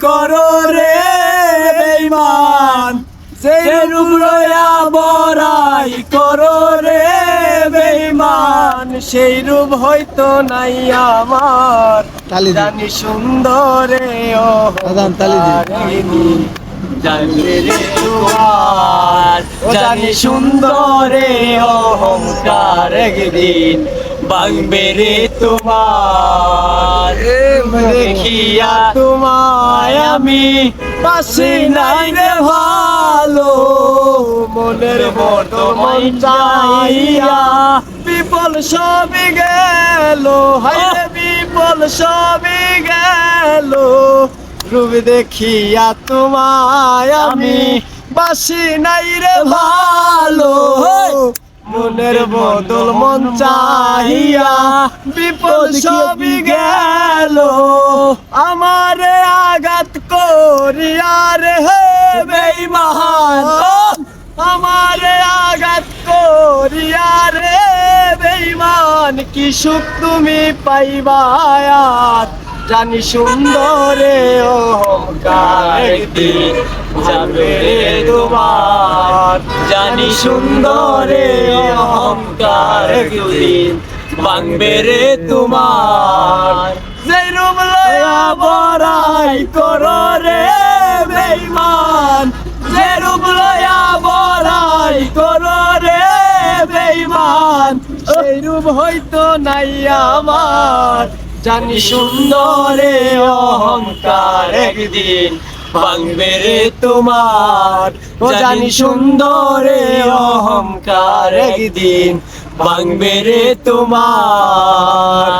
করো রে বেঈমান, যে রূপ লয়া বড়াই করো রে বেঈমান, সেই রূপ হয়তো নাই আমার। জানি সুন্দরে জানবে রে তোমার, জানি সুন্দরে অহংকার একদিন ভাঙবে রে তোমার। দেখিয়া তোমায় আমি বাসি নাই রে ভালো, মনের মতো মন চাইয়া বিপল সবই গেল, হায় বিপল সবই গেল। রূপ দেখিয়া তোমায় আমি বাসি নাই রে ভালো, মনের বদল মন চাহিয়া বিপদ সবই গেল। আমারে আঘাত করিয়া রে হে বেঈমান, আমারে আঘাত করিয়া রে বেঈমান, কি সুখ তুমি পাইবা আজ। জানি সুন্দরে অহংকার একদিন যাবে রে তোমার, জানি সুন্দরে অহংকার একদিন ভাঙবে রে তোমার। যে রূপ লয়া বড়াই করো রে বেঈমান, যে রূপ লয়া বড়াই করো রে বেঈমান, সেই রূপ হয়তো নাই আমার। জানি সুন্দরে অহংকার একদিন ভাঙবে রে তোমার, জানি সুন্দরে অহংকার একদিন ভাঙবে রে তোমার।